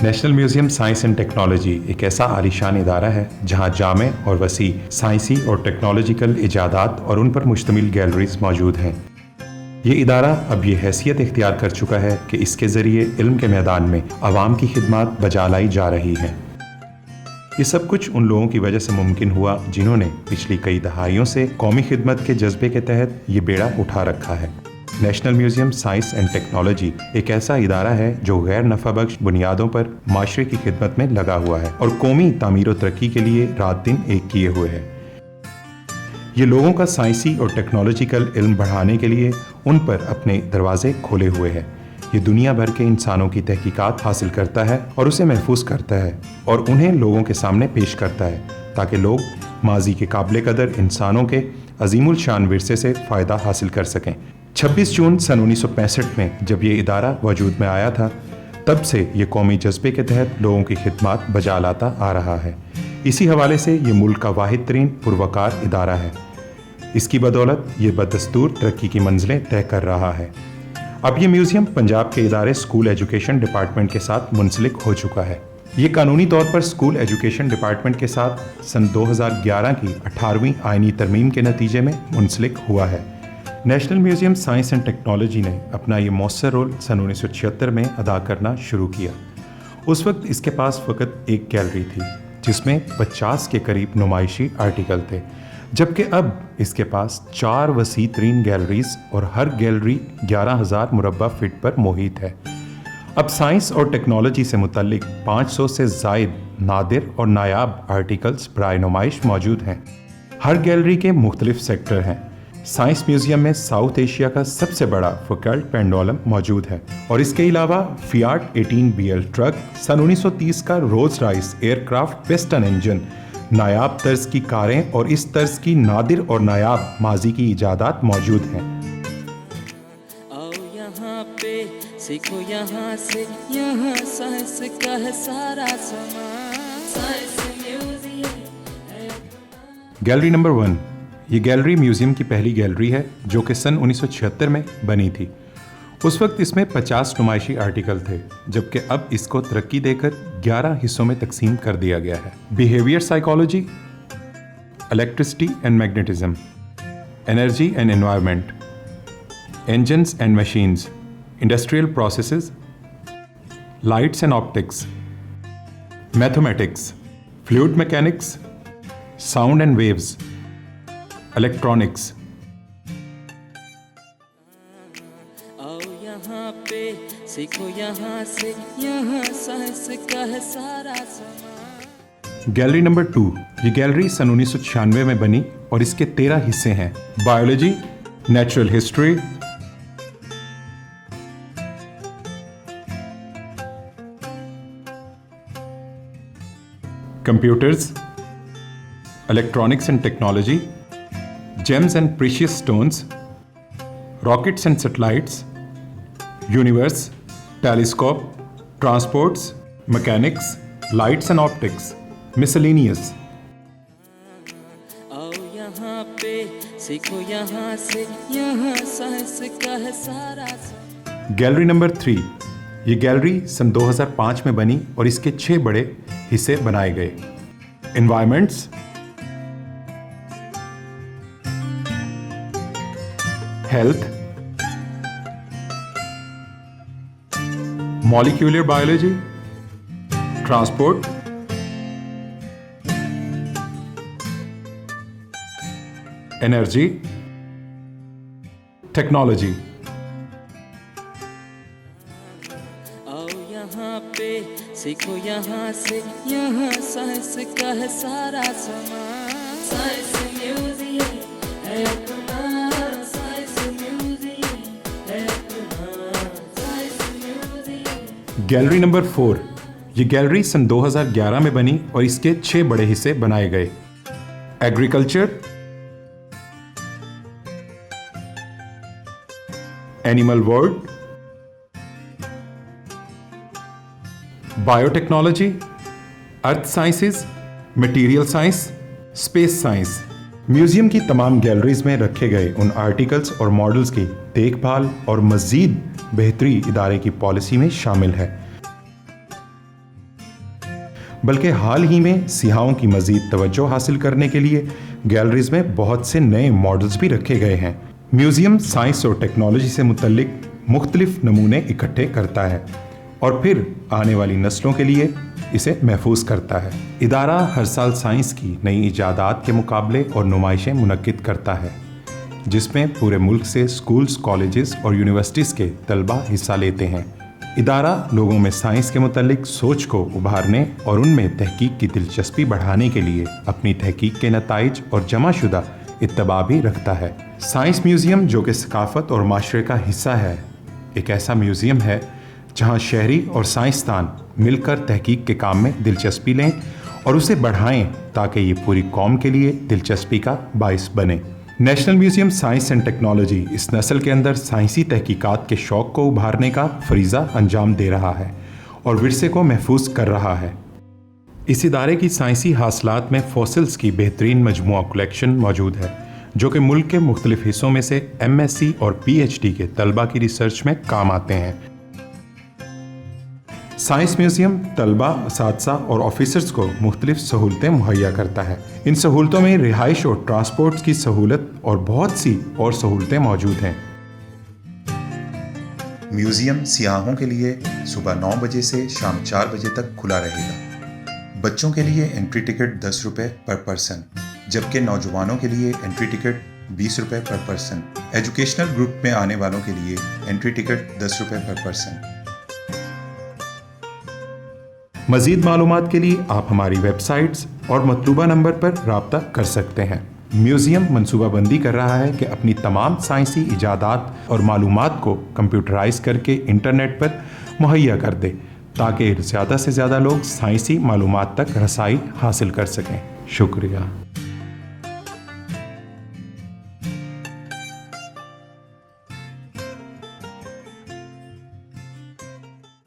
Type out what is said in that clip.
National museum science and technology एक ऐसा आलीशान इदारा है जहां जामे और वसी साइंसी और टेक्नोलॉजिकल इजादात और उन पर मुश्तमिल गैलरीज मौजूद हैं। ये इदारा अब ये हैसियत इख्तियार कर चुका है कि इसके ज़रिए इल्म के मैदान में आवाम की खिदमत बजा लाई जा रही हैं। ये सब कुछ उन लोगों की वजह से मुमकिन हुआ जिन्होंने पिछली कई दहाइयों से कौमी खिदमत के जज्बे के तहत ये बेड़ा उठा रखा है। National museum science and technology एक ऐसा इदारा है जो गैर नफ़ा बख्श बुनियादों पर माशरे की खिदमत में लगा हुआ है और कौमी तामीर और तरक्की के लिए रात दिन एक किए हुए है। ये लोगों का साइंसी और टेक्नोलॉजिकल इल्म बढ़ाने के लिए उन पर अपने दरवाजे खोले हुए है। ये दुनिया भर के इंसानों की तहकीकात हासिल करता है और उसे महफूज करता है और उन्हें लोगों के सामने पेश करता है ताकि लोग माजी के काबिल कदर इंसानों के अजीमुल शान विरसे से फ़ायदा हासिल कर सकें। 26 जून सन 1965 में जब ये इदारा वजूद में आया था, तब से ये कौमी जज्बे के तहत लोगों की खिदमत बजा लाता आ रहा है। इसी हवाले से ये मुल्क का वाहिद तरीन पुरवकार इदारा है। इसकी बदौलत ये बदस्तूर तरक्की की मंजिलें तय कर रहा है। अब ये म्यूज़ियम पंजाब के इदारे स्कूल एजुकेशन डिपार्टमेंट के साथ मुंसलिक हो चुका है। ये कानूनी तौर पर स्कूल एजुकेशन डिपार्टमेंट के साथ सन 2011 की 18वीं आइनी तरमीम के नतीजे में मुंसलिक हुआ है। National museum science and technology ने अपना ये मौसर रोल सन 1976 में अदा करना शुरू किया। उस वक्त इसके पास फ़कत एक गैलरी थी जिसमें 50 के करीब नुमाइशी आर्टिकल थे, जबकि अब इसके पास 4 वसी तरीन गैलरीज और हर गैलरी 11,000 मुरब्बा फीट पर मुहित है। अब साइंस और टेक्नोलॉजी से मुतल्लिक 500 से ज़ायद नादिर और नायाब आर्टिकल्स बराए नुमाइश मौजूद हैं। हर गैलरी के मुख्तलिफ सेक्टर हैं। साइंस म्यूजियम में साउथ एशिया का सबसे बड़ा फुकल्ट पेंडोलम मौजूद है और इसके अलावा फियाट 18BL ट्रक, सन 1930 का Rolls Royce aircraft piston engine, नायाब तर्ज की कारें और इस तर्ज की नादिर और नायाब माजी की इजादात मौजूद हैं। आओ यहाँ पे सीखो यहाँ से, यहाँ साइंस का है सारा सामान। Science museum. Gallery number 1। ये गैलरी म्यूज़ियम की पहली गैलरी है जो कि सन 1976 में बनी थी। उस वक्त इसमें 50 नुमाइशी आर्टिकल थे, जबकि अब इसको तरक्की देकर 11 हिस्सों में तकसीम कर दिया गया है। Behaviour psychology, electricity and magnetism, energy and environment, engines and machines, industrial processes, lights and optics, mathematics, fluid mechanics, sound and waves, electronics. आओ यहाँ पे सीखो यहाँ से, यहाँ साइंस का है सारा सामान। Gallery number 2। ये गैलरी सन 1996 में बनी और इसके 13 हिस्से हैं। Biology, natural history, computers, electronics and technology, gems and precious stones, rockets and satellites, universe, telescope, transports, mechanics, lights and optics, miscellaneous. आओ यहाँ पे सीखो यहाँ से, यहाँ साइंस का है सारा सामान। Gallery number 3। ये गैलरी सन 2005 में बनी और इसके 6 बड़े हिस्से बनाए गए। Environments, health, molecular biology, transport, energy, technology. आओ यहाँ पे सीखो यहाँ से, यहाँ साइंस का है सारा सामान। साइंस म्यूजियम है अपना, साइंस म्यूजियम है अपना, साइंस म्यूजियम। Gallery number 4। ये गैलरी सन 2011 में बनी और इसके 6 बड़े हिस्से बनाए गए। एग्रीकल्चर, एनिमल वर्ल्ड, बायोटेक्नोलॉजी, अर्थ sciences, material science, space science. Museum की तमाम गैलरीज में रखे गए उन आर्टिकल्स और मॉडल्स की देखभाल और मज़ीद बेहतरी इदारे की पॉलिसी में शामिल है। बल्कि हाल ही में सियाहों की मज़ीद तवज्जो हासिल करने के लिए गैलरीज में बहुत से नए मॉडल्स भी रखे गए हैं। म्यूज़ियम साइंस और टेक्नोलॉजी से मुतल्लिक मुख्तलिफ नमूने इकट्ठे करता है और फिर आने वाली नस्लों के लिए इसे महफूज करता है। इदारा हर साल साइंस की नई इजादात के मुकाबले और नुमाइशें मुनक्किद करता है, जिसमें पूरे मुल्क से स्कूल्स, कॉलेजेस और यूनिवर्सिटीज़ के तलबा हिस्सा लेते हैं। इदारा लोगों में साइंस के मुतल्लिक सोच को उभारने और उनमें तहकीक की दिलचस्पी बढ़ाने के लिए अपनी तहकीक के नताइज और जमाशुदा इत्तबा भी रखता है। साइंस म्यूज़ियम, जो कि सकाफ़त और माशरे का हिस्सा है, एक ऐसा म्यूज़ियम है जहां शहरी और साइंसदान मिलकर तहकीक के काम में दिलचस्पी लें और उसे बढ़ाएं ताकि ये पूरी कौम के लिए दिलचस्पी का बाइस बने। National museum science and technology इस नस्ल के अंदर साइंसी तहकीकात के शौक़ को उभारने का फरीज़ा अंजाम दे रहा है और विरसे को महफूज कर रहा है। इस इदारे की साइंसी हासिलात में फॉसिल्स की बेहतरीन मजमुआ कलेक्शन मौजूद है, जो कि मुल्क के मुख्तलिफ हिस्सों में से MSc और PhD के तलबा की रिसर्च में काम आते हैं। साइंस म्यूज़ियम तलबा, असातिज़ा और ऑफिसर्स को मुख्तलिफ सहूलतें मुहैया करता है। इन सहूलतों में रिहाइश और ट्रांसपोर्ट की सहूलत और बहुत सी और सहूलतें मौजूद हैं। म्यूज़ियम सियाहों के लिए सुबह 9 बजे से शाम 4 बजे तक खुला रहेगा। बच्चों के लिए एंट्री टिकट 10 रुपये पर पर्सन, जबकि नौजवानों के लिए एंट्री टिकट 20 रुपये पर पर्सन। एजुकेशनल ग्रुप में आने वालों के लिए एंट्री टिकट 10 रुपये पर पर्सन। मज़ीद मालूमात के लिए आप हमारी वेबसाइट्स और मतलूबा नंबर पर राब्ता कर सकते हैं। म्यूज़ियम मनसूबाबंदी कर रहा है कि अपनी तमाम साइंसी इजादात और मालूमात को कंप्यूटराइज करके इंटरनेट पर मुहैया कर दे, ताकि ज़्यादा से ज़्यादा लोग साइंसी मालूमात तक रसाई हासिल कर सकें। शुक्रिया।